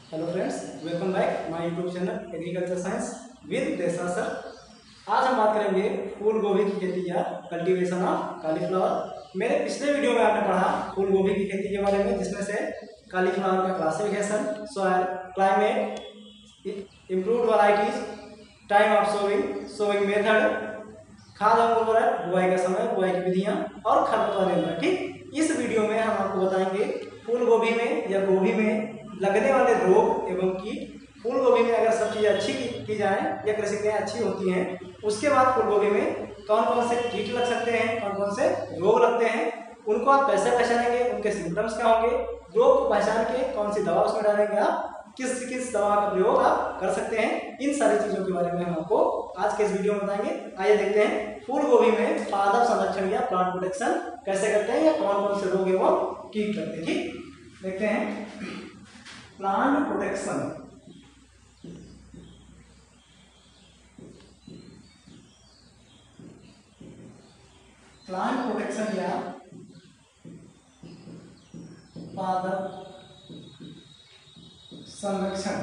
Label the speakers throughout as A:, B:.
A: Hello friends, welcome back my YouTube channel agriculture science with देसा sir. आज हम बात करेंगे फूल गोभी की खेती या कल्टीवेशन ऑफ कालीफ्लावर। मेरे पिछले वीडियो में आपने पढ़ा फूल गोभी की खेती के बारे में, जिसमें से कालीफ्लावर का classification, soil, climate, improved varieties, time of sowing method, खाद और उर्वरक, बुआई का समय, बुआई की विधियां और खरपतवार नियंत्रण। ठीक, इस वीडियो में हम आपको बताएंगे फूल गोभी में या गोभी में लगने वाले रोग एवं कीट। फूल गोभी में अगर सब चीज़ें अच्छी की जाए या कृषि क्रियाएं अच्छी होती हैं, उसके बाद फूल गोभी में कौन कौन से कीट लग सकते हैं, कौन कौन से रोग लगते हैं, उनको आप कैसे पहचानेंगे, उनके सिम्टम्स क्या होंगे, रोग को पहचान के कौन सी दवा उसमें डालेंगे, आप किस किस दवा का प्रयोग आप कर सकते हैं, इन सारी चीज़ों के बारे में हम आपको आज के इस वीडियो में बताएंगे। आइए देखते हैं फूल गोभी में पादप संरक्षण या प्लांट प्रोटेक्शन कैसे करते हैं या कौन कौन से रोग एवं कीट लगते हैं। ठीक, देखते हैं प्लांट प्रोटेक्शन। प्लांट प्रोटेक्शन या पादप संरक्षण,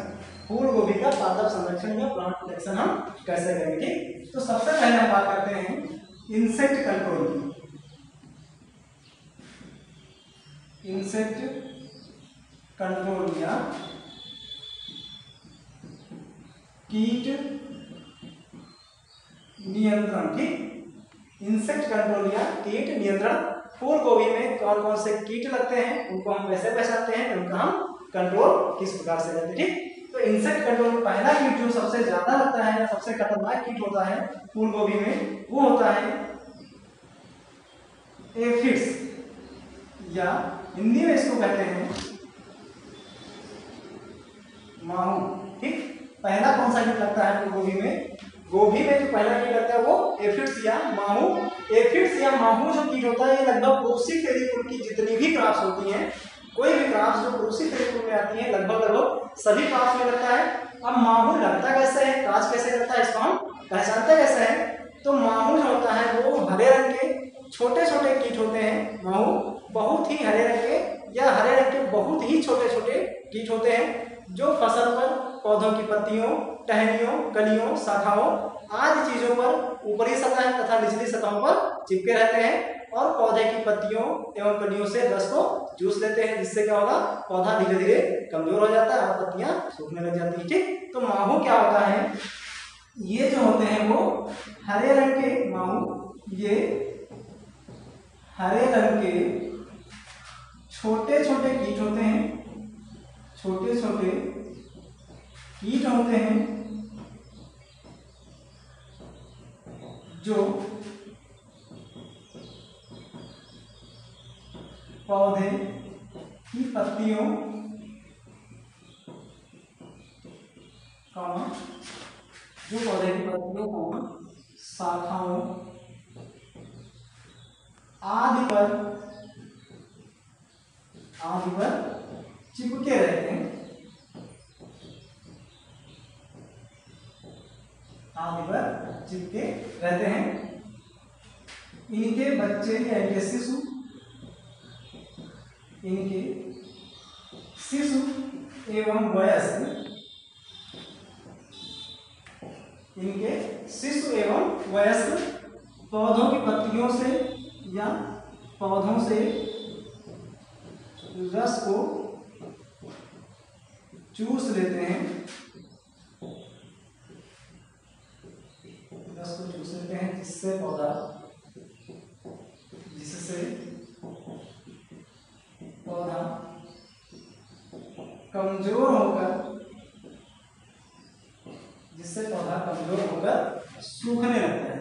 A: फूल गोभी का पादप संरक्षण या प्लांट प्रोटेक्शन हम कैसे करेंगे। ठीक, तो सबसे पहले हम बात करते हैं इंसेक्ट कंट्रोल की। इंसेक्ट कंट्रोल या कीट नियंत्रण। ठीक, इंसेक्ट कंट्रोल या कीट नियंत्रण। फूल गोभी में कौन कौन से कीट लगते हैं, उनको हम कैसे पहचानते हैं, उनका हम कंट्रोल किस प्रकार से करते हैं। ठीक, तो इंसेक्ट कंट्रोल में पहला कीट जो सबसे ज्यादा लगता है या सबसे खतरनाक कीट होता है फूल गोभी में, वो होता है एफिड्स, या हिंदी में इसको कहते हैं माहू। ठीक, पहला कौन सा कीट लगता है गोभी में? गोभी में जो पहला कीट लगता है वो एफिड्स या माहू। एफिड्स या माहू जो कीट होता है, ये लगभग क्रूसीफेरी कुल की जितनी भी क्रॉप्स होती हैं, कोई भी क्रॉप्स जो क्रूसीफेरी कुल में आती है, लगभग सभी क्रॉप्स में लगता है। अब माहू लगता कैसे है, काज कैसे करता है, इसको हम पहचानते कैसे हैं? तो माहू जो होता है वो हरे रंग के छोटे छोटे कीट होते हैं। माहू बहुत ही हरे रंग के या हरे रंग के बहुत ही छोटे छोटे कीट होते हैं, जो फसल पर, पौधों की पत्तियों, टहनियों, कलियों, शाखाओं आदि चीजों पर ऊपरी सतह तथा निचली सतहों पर चिपके रहते हैं और पौधे की पत्तियों एवं कलियों से रस को चूस लेते हैं, जिससे क्या होगा, पौधा धीरे धीरे कमजोर हो जाता है और पत्तियां सूखने लग जाती है। ठीक, तो माहू क्या होता है, ये जो होते हैं वो हरे रंग के माहू, ये हरे रंग के छोटे छोटे कीट होते हैं, छोटे छोटे कीट होते हैं जो पौधे की पत्तियों, जो पौधे की पत्तियों को, शाखाओं आदि पर चिपके रहते हैं, चिपके रहते हैं। इनके बच्चे या इनके शिशु, एवं वयस्क, पौधों की पत्तियों से या पौधों से रस को चूस लेते हैं, जिससे पौधा कमजोर होकर सूखने लगता है।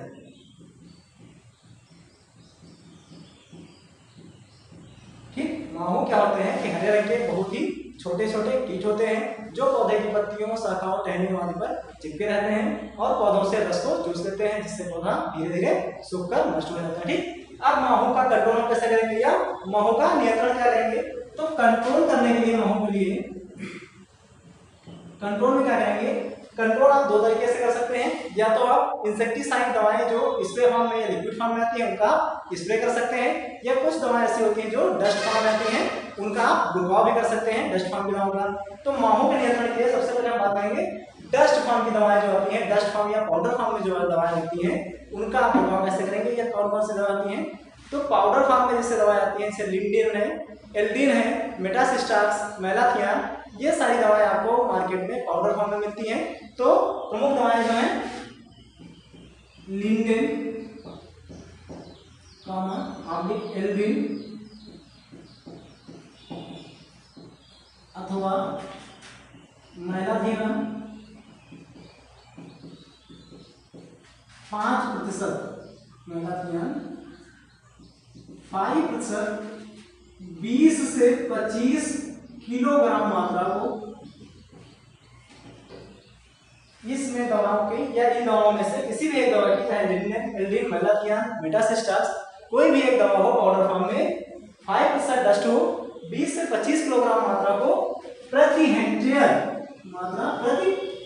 A: ठीक, माहू क्या होते हैं कि हरे रंग के बहुत ही छोटे छोटे कीट होते हैं, जो पौधे की पत्तियों, शाखाओं, टहनियों आदि पर चिपके रहते हैं और पौधों से रस को चूस लेते हैं, जिससे पौधा धीरे धीरे सूखकर नष्ट हो जाता है। ठीक, अब माहू का कंट्रोल कैसे करेंगे या माहू का नियंत्रण क्या करेंगे? तो कंट्रोल करने के लिए, माहू के लिए कंट्रोल में क्या करेंगे, कंट्रोल आप दो तरीके से कर सकते हैं, या तो आप इंसेक्टिसाइड दवाएं जो स्प्रे फॉर्म में या लिक्विड फॉर्म में आती हैं उनका स्प्रे कर सकते हैं, या कुछ दवाएं ऐसी होती हैं जो डस्ट फॉर्म में आती हैं उनका आप छिड़काव भी कर सकते हैं डस्ट फॉर्म की दवाओं का। तो माहों के नियंत्रण के लिए सबसे पहले हम बात करेंगे डस्ट फॉर्म की दवाएं जो आती हैं, डस्ट फॉर्म या पाउडर फॉर्म में जो दवाएं होती हैं उनका आप छिड़काव कैसे करेंगे, या कौन कौन सी दवा आती हैं। तो पाउडर फॉर्म में जैसे दवाएं आती हैं जैसे लिंडेन है, एल्डीन है, मेटासिस्टाक्स, मैलाथियान, ये सारी दवाएं आपको मार्केट में पाउडर फॉर्म में मिलती हैं। तो प्रमुख दवाएं जो हैं लिंडेन, एल्डीन अथवा मैलाथियान 5%, मैलाथियान 5%, 20 से 25 किलोग्राम मात्रा को इसमें दवाओं के या इन दवाओं में से किसी भी एक दवा की, चाहे लिंडेन, एल्डीन, मैलाथियान, मेटासिस्टाक्स, कोई भी एक दवा हो पाउडर फॉर्म में 5% डस्ट हो, 20 से 25 किलोग्राम मात्रा को प्रति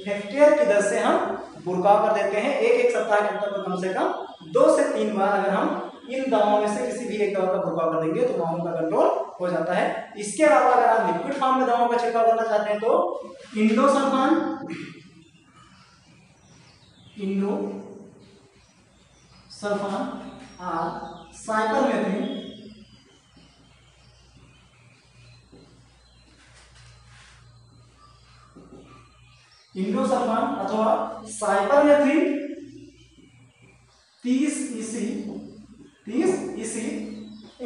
A: हेक्टेयर की दर से हम बुरकाव कर देते हैं। एक सप्ताह के अंतर कम से कम 2 से 3 बार अगर हम इन दवाओं में से किसी भी एक दवा का बुरकाव कर देंगे तो माहों का कंट्रोल हो जाता है। इसके अलावा अगर आप लिक्विड फॉर्म में दवाओं का छिड़काव करना चाहते हैं तो इंडोसल्फान और साइपरमेथ्रिन इंडोसल्फान अथवा साइपरमेथ्रिन 30 EC 1 से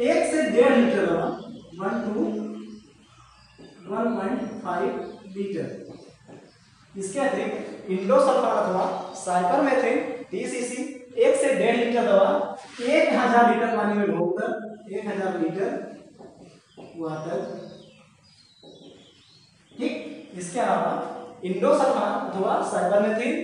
A: 1.5 लीटर दवा 1 to 1.5 लीटर। इसके अतिरिक्त इंडोसल्फान अथवा साइपरमेथ्रिन 30 EC 1 से 1.5 लीटर दवा 1000 लीटर पानी में घोलकर 1000 लीटर वाटर, ठीक। इसके अलावा इंडोसल्फान अथवा साइपरमेथ्रिन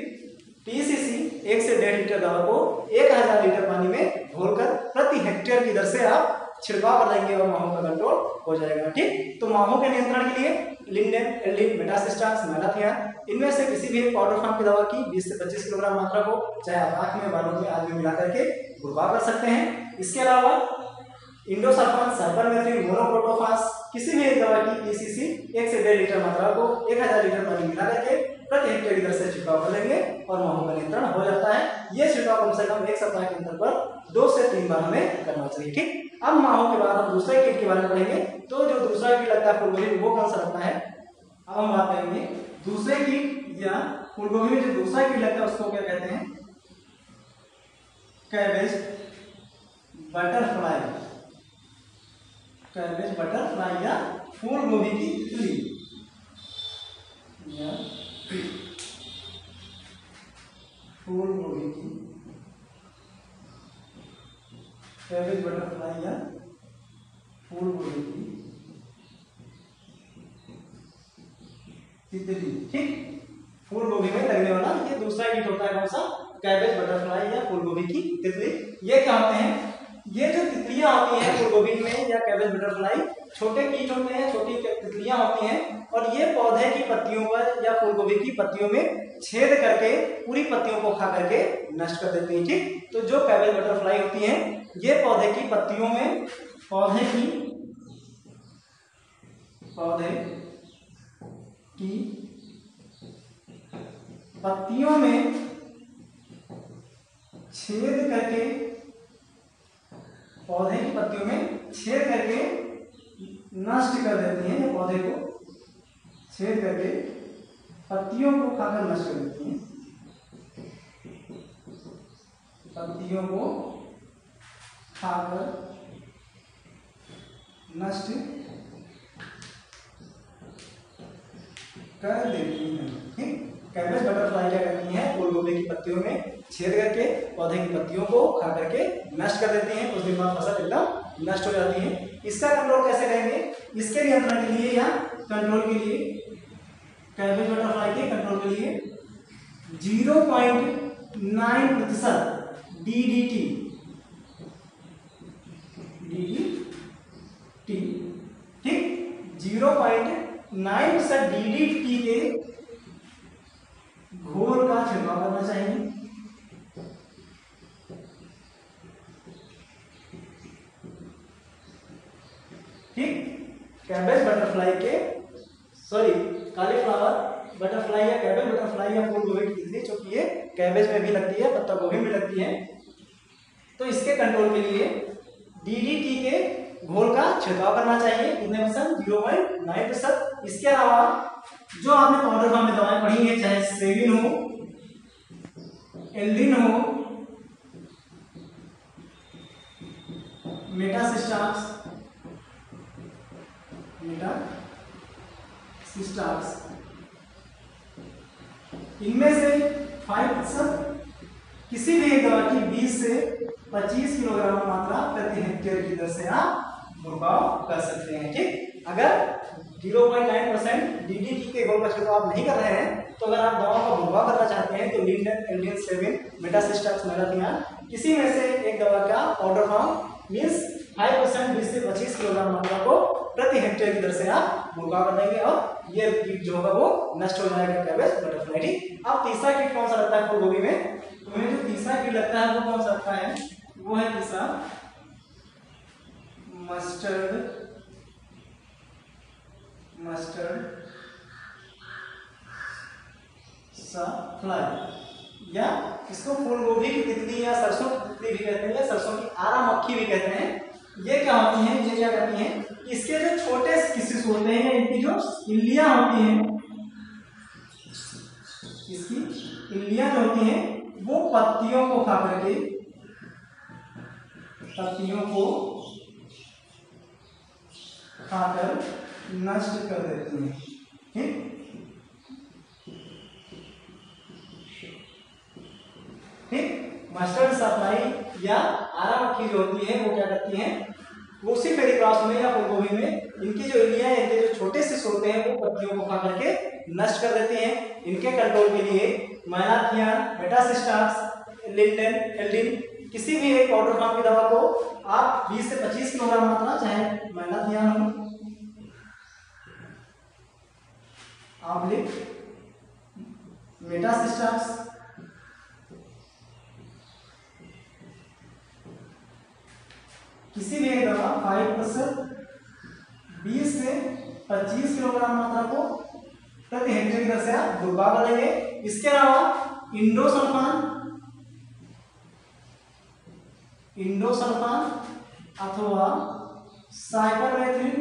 A: 30 EC 1 से 1.5 लीटर दवा को 1000 लीटर पानी में घोलकर प्रति हेक्टेयर की दर से आप छिड़काव कर देंगे और माहों का कंट्रोल हो जाएगा, ठीक। तो माहों के नियंत्रण के लिए लिंडेन, एल्डीन, मेटासिस्टाक्स, मैलाथियान, इनमें से किसी भी पाउडर फॉर्म की दवा की 20 से 25 किलोग्राम मात्रा को चाहे आप आंख में, बालों में, आदि में मिला करके छिड़काव कर सकते हैं। इसके अलावा इंडोसल्फान, साइपरमेथ्रिन, मोनोक्रोटोफास, किसी भी एक दवा की 30 EC 1 से 1.5 लीटर मात्रा को 1000 लीटर पानी मिला करके प्रति हेक्टेयर की दर से छिड़काव कर लेंगे और माहों का नियंत्रण हो जाता है। ये छिड़काव कम से कम एक सप्ताह के अंतर पर 2 से 3 बार हमें करना चाहिए, ठीक। अब माहों के बाद हम दूसरे कीट के बारे में पढ़ेंगे। तो जो दूसरा कीट लगता है फूलगोभी, वो कौन सा लगता है, अब हम बात करेंगे दूसरे कीट या फूलगोभी में जो दूसरा कीट लगता है उसको क्या कहते हैं, कैबेज बटरफ्लाई, कैबेज बटरफ्लाई या फूलगोभी की तितली या फूलगोभी की, कैबेज बटरफ्लाई या फूलगोभी की तितली, ठीक। फूलगोभी में लगने वाला ये दूसरा कीट होता है कौन सा, कैबेज बटरफ्लाई या फूलगोभी की तितली। ये क्या होते हैं, ये जो तितलियां होती हैं फूलगोभी में या कैबेज बटरफ्लाई, छोटे कीट होते हैं, छोटी तितलियां होती हैं और ये पौधे की पत्तियों पर या फूलगोभी की पत्तियों में छेद करके पूरी पत्तियों को खा करके नष्ट कर देती हैं, ठीक। तो जो कैबेज बटरफ्लाई होती हैं ये पौधे की पत्तियों में, पौधे की पत्तियों में छेद करके, पौधे की पत्तियों में छेद करके नष्ट कर देती हैं, पौधे को छेद करके पत्तियों को खाकर नष्ट कर देती हैं, पत्तियों को खाकर नष्ट कर देती हैं, ठीक। कैबेज बटरफ्लाई क्या करती हैं, फूलगोभी की पत्तियों में छेद करके पौधे की पत्तियों को खा करके नष्ट कर देती हैं, कुछ दिन बाद फसल एकदम नष्ट हो जाती है। इसका कंट्रोल कैसे करेंगे, इसके नियंत्रण के लिए या कंट्रोल के लिए, कैबेज बटरफ्लाई के कंट्रोल के लिए 0.9% DDT, ठीक, 0.9% DDT के घोल का छिड़काव करना चाहिए। ठीक, कैबेज बटरफ्लाई के सॉरी कॉलीफ्लावर बटरफ्लाई या कैबेज बटरफ्लाई या फूल गोभी की तितली, चूंकि ये कैबेज में भी लगती है, पत्ता गोभी में लगती है, तो इसके कंट्रोल के लिए डीडीटी के घोल का छिड़काव करना चाहिए। कितने परसेंट? 0.9%। इसके अलावा जो आपने पाउडर फॉर्म में दवाएं पढ़ी है, चाहे सेविन हो, एल्ड्रिन हो, मेटासिस्टाक्स, इनमें से 5% किसी भी एक दवा की 20 से 25 किलोग्राम मात्रा प्रति हेक्टेयर की दर से आप छिड़काव कर सकते हैं। ठीक, अगर 0.9% डीडीटी के घोल का छिड़काव आप नहीं कर रहे हैं, तो अगर आप दवाओं का छिड़काव करना चाहते हैं तो lindane, aldrin, Sevin, Metasystox, malathion किसी में से एक दवा का पाउडर फॉर्म मींस 5% 20 से 25 किलोग्राम मात्रा को प्रति हेक्टेयर की दर से आप छिड़काव कर देंगे और ये कीट जो होगा वो नष्ट हो जाएगा, कैबेज बटरफ्लाई। ठीक, अब तीसरा कीट कौन सा लगता है फूल गोभी में? तो हमें जो तीसरा कीट लगता है वो कौन सा लगता है? वो है तीसरा मस्टर्ड सा फ्लाई, या इसको फूल गोभी की तितली या सरसों की तितली भी कहते हैं, या सरसों की आरा मक्खी भी कहते हैं। ये क्या होती हैं? ये क्या करती हैं? इसके जो छोटे किसिस होते हैं, इनकी जो इल्लियां होती हैं, इसकी इल्लियां जो होती हैं वो पत्तियों को खा करके, पत्तियों को खाकर नष्ट कर देती हैं। ठीक, ठीक, मस्टर्ड सप्लाई या आरा मक्खी जो होती है वो क्या करती हैं? वो उसी पेरिक्रॉस में या फूलगोभी में इनकी जो इल्लियां, इनके जो छोटे से होते हैं वो पत्तियों को खा करके नष्ट कर देते हैं। इनके कंट्रोल के लिए मेलाथियान, मेटासिस्टाक्स, लिंडन, एल्ड्रिन किसी भी एक पाउडर फॉर्म की दवा को आप 20 से 25 किलोग्राम मात्रा, चाहे मेलाथियान हो, ऑब्लिक मेटासिस्टाक्स, किसी भी एक दवा 5% 20 से 25 किलोग्राम मात्रा को प्रति हेक्टेयर की दर से आप छिड़काव करेंगे। इसके अलावा इंडोसल्फान अथवा साइपरमेथ्रिन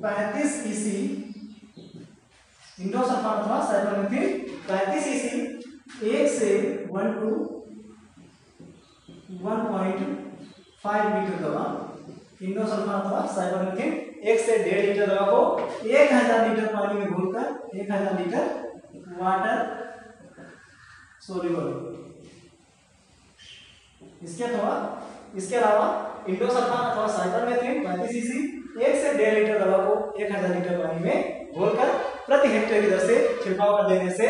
A: 35 EC, इंडोसल्फान अथवा साइपरमेथ्रिन 35 EC 1 से 1 to 1.5 लीटर दवा, इंडोसल्फान अथवा साइपरमेथ्रिन 1 से 1.5 लीटर दवा को 1000 लीटर पानी में घोलकर 1000 लीटर वाटर सोल्यूबल, इसके अलावा इंडोसल्फान अथवा साइपरमेथ्रिन 35 EC 1 से 1.5 लीटर दवा को 1000 लीटर पानी में घोलकर प्रति हेक्टेयर की दर से छिड़काव कर देने से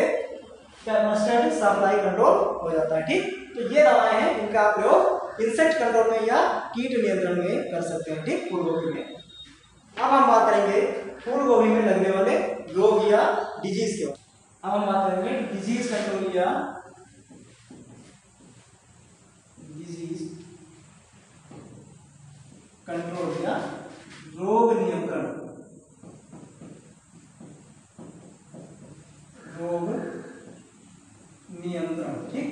A: मस्टर्ड सप्लाई कंट्रोल हो जाता है। ठीक, तो ये दवाएं हैं, इनका प्रयोग इंसेक्ट कंट्रोल में या कीट नियंत्रण में कर सकते हैं। ठीक, फूल गोभी में। अब हम बात करेंगे फूल गोभी में लगने वाले रोग या डिजीज के। अब हम बात करेंगे डिजीज कंट्रोल या रोग नियंत्रण। ठीक,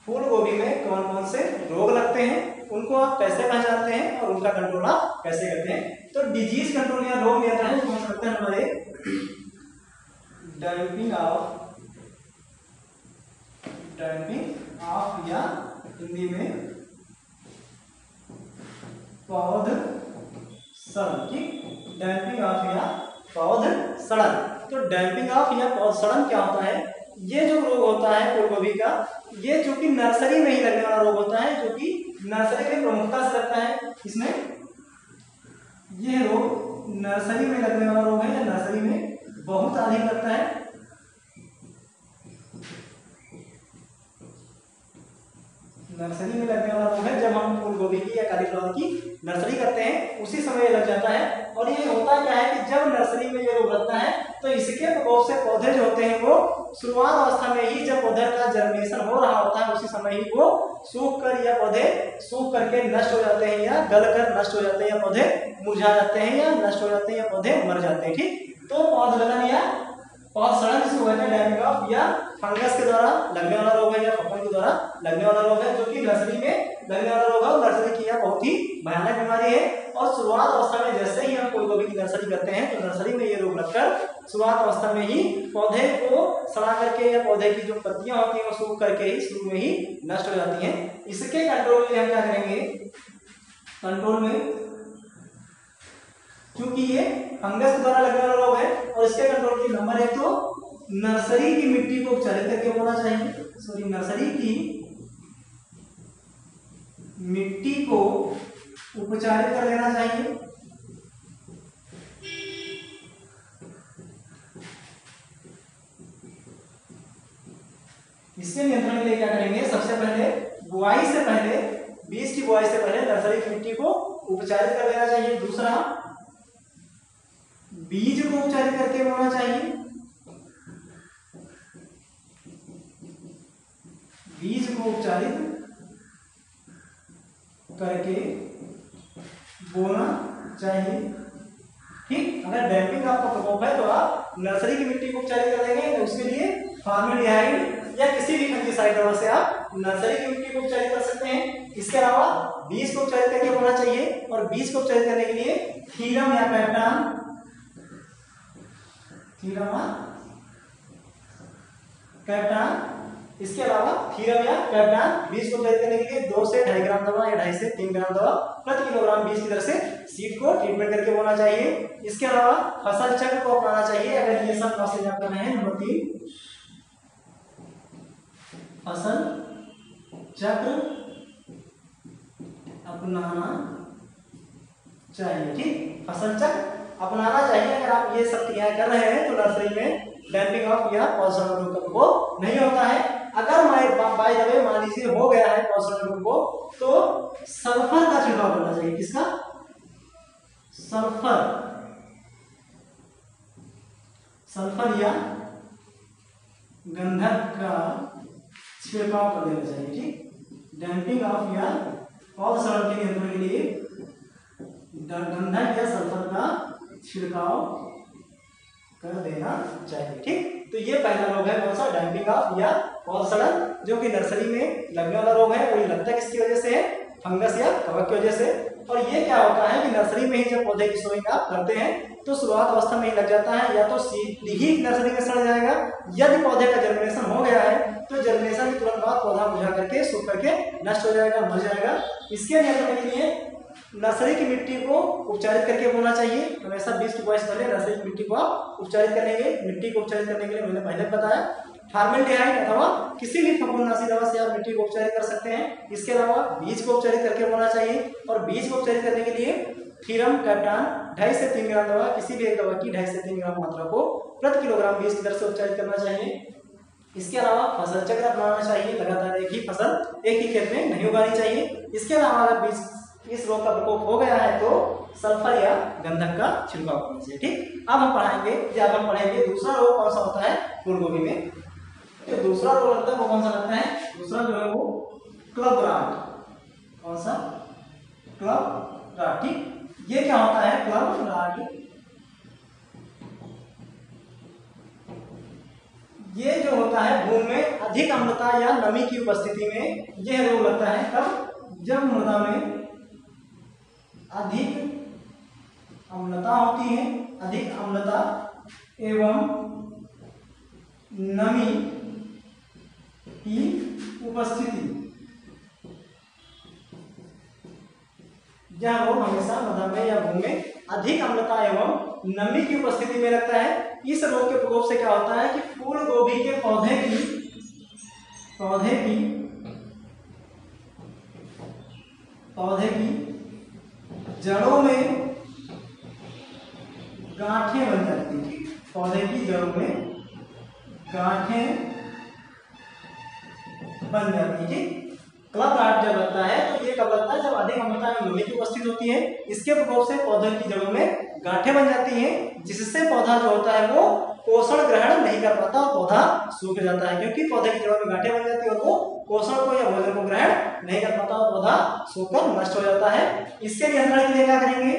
A: फूल गोभी में कौन कौन से रोग लगते हैं, उनको आप कैसे पहचानते हैं और उनका कंट्रोल आप कैसे करते हैं? तो डिजीज कंट्रोल या रोग नियंत्रण कौन सा लगता है? हमारे डैम्पिंग ऑफ या हिंदी में पौध सड़न। ठीक, डैम्पिंग ऑफ या पौध सड़न। तो डैम्पिंग ऑफ या पौध सड़न क्या होता है? ये जो रोग होता है फूल गोभी का, ये जो कि नर्सरी में ही लगने वाला रोग होता है, जो कि नर्सरी में प्रमुखता से लगता है। इसमें यह रोग नर्सरी में लगने वाला रोग है या नर्सरी में बहुत अधिक लगता है। नर्सरी में लगने वाला रोग है जब हम फूल गोभी की या कालीफ्लावर की नर्सरी करते हैं उसी समय ये लग जाता है। और ये होता क्या है कि जब नर्सरी में ये रोग लगता है तो इसके प्रकोप से पौधे जो होते हैं वो शुरुआत अवस्था में ही, जब पौधे का जर्मिनेशन हो रहा होता है उसी समय ही वो सूख कर या पौधे सूख करके नष्ट हो जाते हैं या गल कर नष्ट हो जाते हैं या पौधे मुरझा जाते हैं या नष्ट हो जाते हैं या पौधे मर जाते हैं। ठीक, तो पौधगलन या पौध सड़न जिसको कहते हैं डैमेज ऑफ या फंगस के द्वारा लगने वाला रोग है या फफूंद के द्वारा लगने वाला रोग है, जो कि नर्सरी में लगने वाला रोग है। और नर्सरी की यह बहुत ही भयानक बीमारी है। और शुरुआत अवस्था में जैसे ही हम फूल गोभी की नर्सरी करते हैं तो नर्सरी में ये रोग लगकर शुरुआत अवस्था में ही पौधे को सड़ा करके या पौधे की जो पत्तियां होती हैं वो सूख करके ही शुरू में ही नष्ट हो जाती हैं। इसके कंट्रोल में हम क्या करेंगे, कंट्रोल में क्योंकि ये फंगस के द्वारा लगने वाला रोग है और इसके कंट्रोल की नंबर 1 तो नर्सरी की मिट्टी को उपचारित करके होना चाहिए। सॉरी, नर्सरी की मिट्टी को उपचारित कर लेना चाहिए। इसके नियंत्रण के लिए क्या करेंगे, सबसे पहले बुआई से पहले, बीज की बुआई से पहले नर्सरी की मिट्टी को उपचारित कर लेना चाहिए। दूसरा, बीज को उपचारित करके बोना चाहिए। बीज को उपचारित करके बोना चाहिए। ठीक, अगर डैम्पिंग आपका प्रकोप है तो आप नर्सरी की मिट्टी को उपचारित कर देंगे, तो उसके लिए फार्मेल्डिहाइड या किसी भी फंगिसाइड दवा से आप नर्सरी की मिट्टी को उपचारित कर सकते हैं। इसके अलावा बीज को उपचारित करके बोना चाहिए और बीज को उपचारित करने के लिए थीरम या कैप्टान, कैप्टान, इसके अलावा थीरम या कैप्टान बीज को उपचारित करने के लिए 2 से 2.5 ग्राम दवा या 2.5 से 3 ग्राम दवा प्रति किलोग्राम बीज की दर से सीड को ट्रीटमेंट करके बोना चाहिए। इसके अलावा फसल चक्र को अपनाना चाहिए। अगर ये सब मैसेज आप कर रहे हैं, नंबर 3 फसल चक्र अपनाना चाहिए। ठीक, फसल चक्र अपनाना चाहिए। अगर आप ये सब क्रियाएं कर रहे हैं तो नर्सरी में डैम्पिंग ऑफ या पौध सड़न रोग का प्रकोप नहीं होता है। अगर बाय द वे मान लीजिए हो गया है पौध सड़न रोग को, तो सल्फर का छिड़काव करना चाहिए। किसका? सल्फर, सल्फर या गंधक का छिड़काव कर देना चाहिए। ठीक, डैम्पिंग ऑफ या पौध सड़न के नियंत्रण के लिए गंधक या सल्फर का छिड़काव कर देना चाहिए। ठीक, तो ये पहला रोग है कौन सा, डैम्पिंग ऑफ या पौध सड़न, जो कि नर्सरी में लगने वाला रोग है। और ये लगता किसकी वजह से है, फंगस या कवक की वजह से। और ये क्या होता है कि नर्सरी में ही जब पौधे की सोइंग आप करते हैं तो शुरुआत अवस्था में ही लग जाता है, या तो सीधे ही नर्सरी में सड़ जाएगा। यदि पौधे का जर्मिनेशन हो गया है तो जर्मिनेशन के तुरंत बाद पौधा मुरझा करके सूख करके नष्ट हो जाएगा, मर जाएगा। इसके नियंत्रण के लिए नर्सरी की मिट्टी को उपचारित करके बोना चाहिए। हमेशा बीज की बुआई से पहले नर्सरी की मिट्टी को आप उपचारित करेंगे। मिट्टी को उपचारित करने के लिए मैंने पहले बताया फार्मेल्डिहाइड अथवा किसी भी फफूंदनाशी दवा से आप मिट्टी को उपचारित कर सकते हैं। इसके अलावा बीज को उपचारित करके बोना चाहिए और बीज को उपचारित करने के लिए थीरम, कैप्टान 2.5 से 3 ग्राम दवा, किसी भी एक दवा की 2.5 से 3 ग्राम मात्रा को प्रति किलोग्राम बीज की दर से उपचारित करना चाहिए। इसके अलावा फसल चक्र अपनाना चाहिए, लगातार एक ही फसल एक ही खेत में नहीं उगानी चाहिए। इसके अलावा अगर बीज इस रोग का प्रकोप हो गया है तो सल्फर या गंधक का छिड़काव करना चाहिए। ठीक, अब हम पढ़ेंगे दूसरा रोग कौन सा होता है फूल गोभी में। तो दूसरा रोग लगता है वो कौन सा लगता है, दूसरा जो है वो क्लब रॉट। कौन सा? Club rot. ठीक, ये क्या होता है क्लब रॉट? ये जो होता है भूमि में अधिक अम्लता या नमी की उपस्थिति में यह रोग लगता है। कब? जब मृदा में अधिक अम्लता होती है, अधिक अम्लता एवं नमी की उपस्थिति। यह रोग हमेशा मृदा में या भूमि में अधिक अम्लता एवं नमी की उपस्थिति में लगता है। इस रोग के प्रकोप से क्या होता है कि फूल गोभी के पौधे की जड़ों में गांठें बन जाती हैं। पौधे की जड़ों में गांठें बन जाती है। क्लब राट जब लगता है तो ये कब लगता है, जब अधिक मात्रा में नमी की उपस्थित होती है। इसके प्रकोप से पौधे की जड़ों में गांठें बन जाती हैं, जिससे पौधा जो होता है वो पोषण ग्रहण नहीं कर पाता और पौधा सूख जाता है, क्योंकि पौधे की जड़ों में गांठें बन जाती है और वो पोषण को या भोजन को ग्रहण नहीं कर पाता और पौधा सूखकर नष्ट हो जाता है। इसके नियंत्रण के लिए क्या करेंगे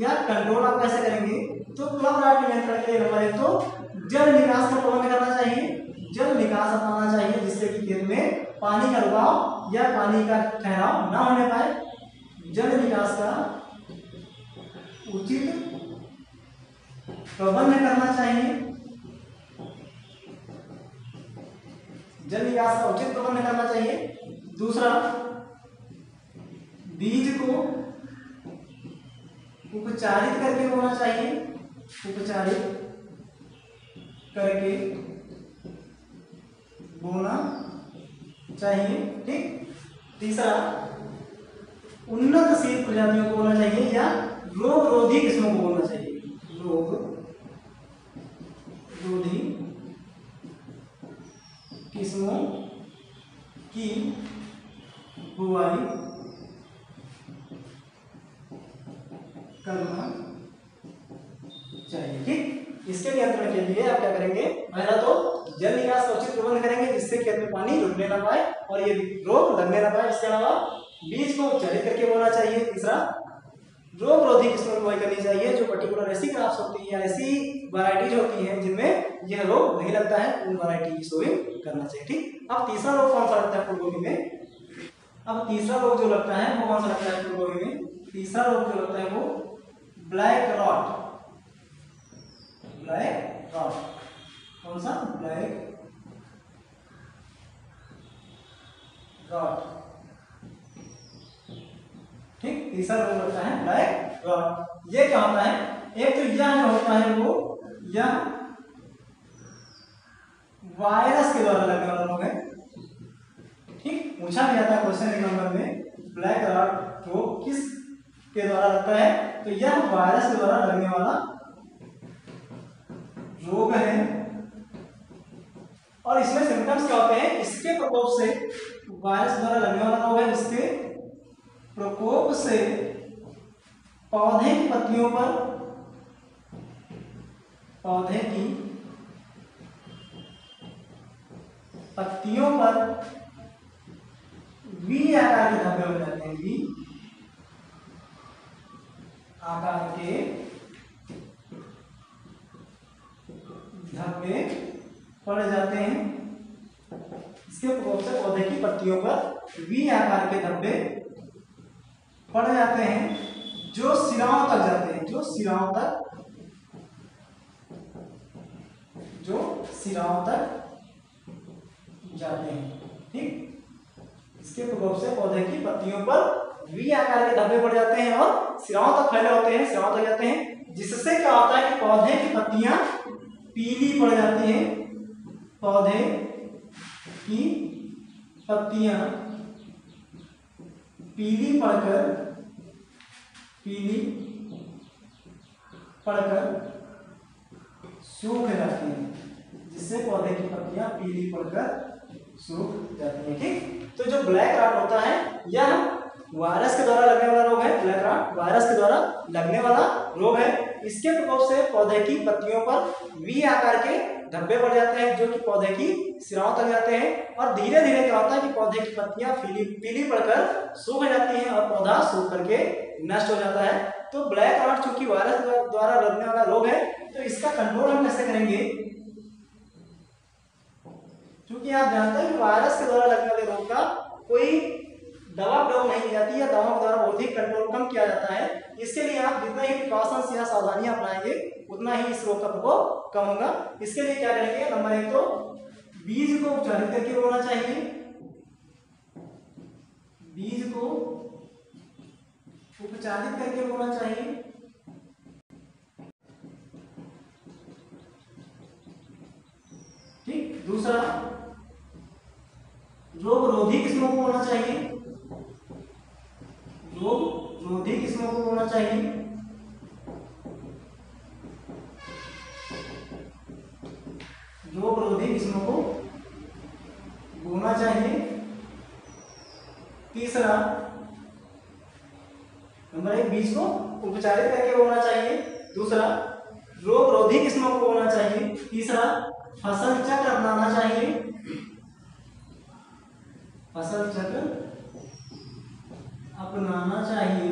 A: या कंट्रोल आप कैसे करेंगे, तो क्लब राट के नियंत्रण के लिए नंबर 1 तो जल निकास का प्रबंध करना चाहिए, जल निकास अपनाना चाहिए, जिससे कि खेत में पानी का रुकाव या पानी का ठहराव ना होने पाए। जल निकास का उचित प्रबंध करना चाहिए, जल निकास का उचित प्रबंध करना चाहिए। दूसरा, बीज को उपचारित करके बोना चाहिए, उपचारित करके बोना चाहिए। ठीक। तीसरा, उन्नत सीड प्रजातियों को बोना चाहिए या रोग रोधी किस्मों को बोना चाहिए, रोग रोधी किस्मों की बुआई करना चाहिए। ठीक। इसके नियंत्रण के लिए आप क्या करेंगे, पहला तो जल निकास का उचित प्रबंध करेंगे, जिससे खेत में पानी रुकने ना पाए और ये रोग लगने ना पाए। इसके अलावा बीज को उपचारित करके बोना चाहिए। तीसरा, रोग रोधी किस्मों की बुआई करनी चाहिए, जो पर्टिकुलर ऐसी क्रॉप्स होती है, ऐसी वैरायटीज होती हैं जिनमें यह रोग नहीं लगता है, उन वैरायटी की सोइंग करना चाहिए। ठीक। अब तीसरा रोग कौन सा लगता है फूलगोभी में, अब तीसरा रोग जो लगता है वो कौन सा लगता है फूलगोभी में, तीसरा रोग जो लगता है वो ब्लैक रॉट, ब्लैक रॉट। कौन सा, ब्लैक रॉट। ठीक। तीसरा रोग लगता है ब्लैक रॉट। ये क्या होता है, एक तो यह जो होता है वो यह वायरस के द्वारा लगने वाला रोग है। ठीक। पूछा गया था क्वेश्चन नंबर में, ब्लैक रॉट रोग किस के द्वारा लगता है, तो यह वायरस के द्वारा लगने वाला रोग है। और इसमें सिम्टम्स क्या होते हैं, इसके प्रकोप से, वायरस द्वारा लगने वाला रोग है, इसके प्रकोप से पौधे की पत्तियों पर, पौधे की पत्तियों पर वी आकार के धब्बे हो जाते हैं, वी आकार के धब्बे पड़ जाते हैं। इसके प्रकोप से पौधे की पत्तियों पर वी आकार के धब्बे पड़ जाते हैं, जो सिराओं तक जाते हैं, जो सिराओं तक, जो सिराओं तक जाते हैं। ठीक। इसके प्रकोप से पौधे की पत्तियों पर वी आकार के धब्बे पड़ जाते हैं और सिराओं तक फैले होते हैं, सिराओं तक जाते हैं, जिससे क्या होता है कि पौधे की पत्तियां पीली पड़ जाती हैं, पौधे की पत्तियां पीली पड़कर सूख जाती हैं, जिससे पौधे की पत्तियां पीली पड़कर सूख जाती हैं। ठीक। तो जो ब्लैक रॉट होता है यह वायरस के द्वारा लगने वाला रोग है, ब्लैक रॉट वायरस के द्वारा लगने वाला रोग है। इसके प्रकोप से पौधे की पत्तियों पर वी आकार के धब्बे पड़ जाते हैं, जो कि पौधे की सिराओं तक जाते हैं, और धीरे धीरे क्या होता है कि पौधे की पत्तियां पीली पड़कर सूख जाती हैं और पौधा सूख करके नष्ट हो जाता है। तो ब्लैक रॉट चूंकि वायरस द्वारा लगने वाला रोग है, तो इसका कंट्रोल हम कैसे करेंगे, क्योंकि आप जानते हैं कि वायरस के द्वारा लगने वाले रोग का कोई दवा प्रयोग नहीं की जाती है, दवाओं के द्वारा बहुत ही कंट्रोल कम किया जाता है। इसके लिए आप जितना ही प्रिकॉशंस या सावधानियां अपनाएंगे उतना ही इस रोग का प्रकोप कम होगा। इसके लिए क्या करेंगे, नंबर 1 तो बीज को उपचारित करके बोना चाहिए, बीज को उपचारित करके बोना चाहिए। ठीक। दूसरा, रोग रोधी किस्मों को बोना चाहिए, रोग रोधी किस्मों को बोना चाहिए। रोग रोधी किस्मों को बोना चाहिए। तीसरा नंबर 1 बीज को उपचारित करके बोना चाहिए। दूसरा रोग रोधी किस्मों को बोना चाहिए। तीसरा फसल चक्र अपनाना चाहिए। फसल चक्र अपनाना चाहिए।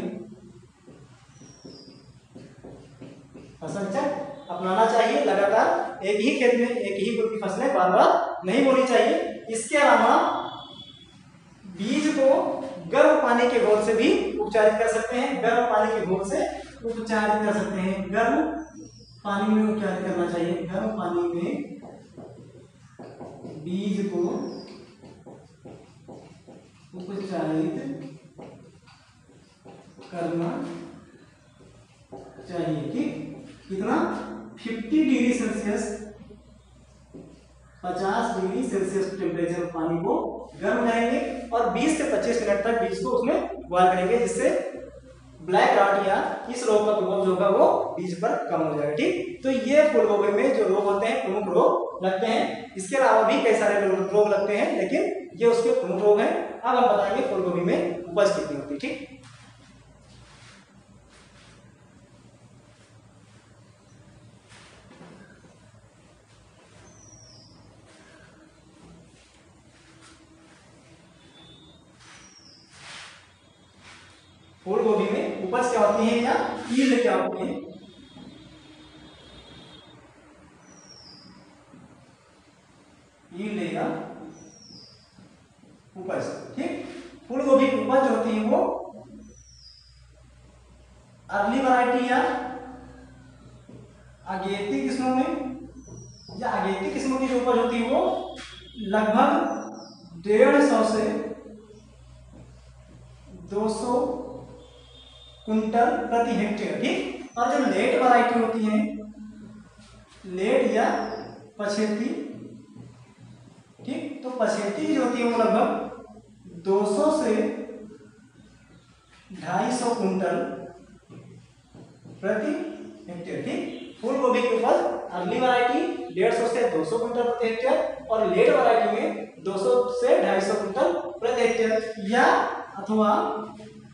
A: फसल चक्र अपनाना चाहिए। लगातार एक ही खेत में एक ही कुल की फसलें बार बार नहीं बोनी चाहिए। इसके अलावा बीज को गर्म पानी के घोल से भी उपचारित कर सकते हैं। गर्म पानी के घोल से उपचारित कर सकते हैं। गर्म पानी में उपचारित करना चाहिए। गर्म पानी में बीज को उपचारित करना चाहिए। ठीक, कितना 50 degree Celsius 50 degree Celsius temperature पानी को गर्म करेंगे और 20 से 25 मिनट तक बीज को उसमें बॉयल करेंगे, जिससे ब्लैक रॉट या इस रोग का प्रभाव जो होगा वो बीज पर कम हो जाएगा। ठीक, तो ये फूल गोभी में जो रोग होते हैं प्रमुख रोग लगते हैं। इसके अलावा भी कई सारे रोग लगते हैं, लेकिन ये उसके प्रमुख रोग हैं। अब हम बताएंगे फूल गोभी में उपज कितनी होती है। ठीक, फूल गोभी में उपज क्या होती है या यील्ड क्या होती है? यील्ड या उपज। ठीक, फूल गोभी की उपज होती है वो अर्ली वैरायटी या अगेती किस्मों में, या अगेती किस्मों की जो उपज होती है वो लगभग 150 से 200 कुंटल प्रति हेक्टेयर। ठीक, और जो लेट वैरायटी होती है, लेट या पछेती, ठीक, तो पछेती जो होती है वो लगभग 200 से 250 कुंटल प्रति हेक्टेयर। ठीक, फूल गोभी की उपज अर्ली वैरायटी 150 से 200 कुंटल प्रति हेक्टेयर और लेट वैरायटी में 200 से 250 कुंटल प्रति हेक्टेयर, या अथवा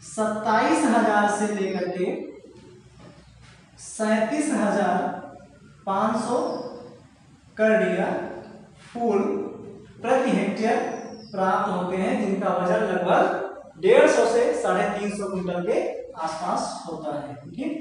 A: 27,000 से लेकर के 37,500 करडिया फूल प्रति हेक्टेयर प्राप्त होते हैं, जिनका वजन लगभग 150 से 350 कुंटल के आसपास होता है। ठीक,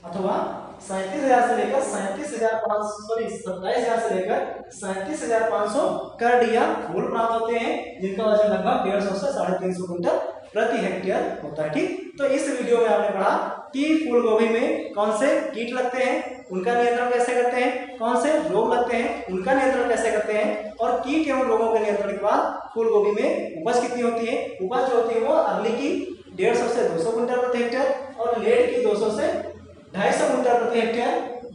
A: अथवा 37,000 से लेकर 27,000 से लेकर 37,500 करडिया फूल प्राप्त होते हैं, जिनका वजन लगभग 150 से 350 कुंटल प्रति हेक्टेयर होता है। ठीक, तो इस वीडियो में आपने पढ़ा कि फूल गोभी में कौन से कीट लगते हैं, उनका नियंत्रण कैसे करते हैं, कौन से रोग लगते हैं, उनका नियंत्रण कैसे करते हैं, और कीट एवं रोगों के नियंत्रण के बाद फूल गोभी में उपज कितनी होती है। उपज जो होती है वो अर्ली की 150 से 200 कुंटल प्रति हेक्टेयर और लेट की 200 से 250 कुंटल प्रति हेक्टेयर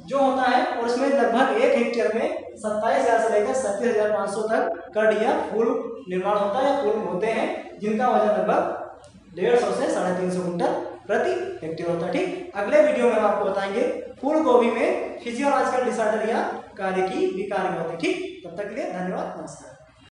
A: जो होता है, और उसमें लगभग 1 हेक्टेयर में 27,000 से लेकर 37,500 तक करडिया फूल निर्माण होता है या फूल होते हैं, जिनका वजन लगभग 150 से 350 कुंटल प्रति हेक्टेयर होता है। ठीक, अगले वीडियो में हम आपको बताएंगे फूल गोभी में फिजियोलॉजिकल डिसऑर्डर या कार्य की विकार होते हैं। ठीक, तब तक के लिए धन्यवाद, नमस्कार।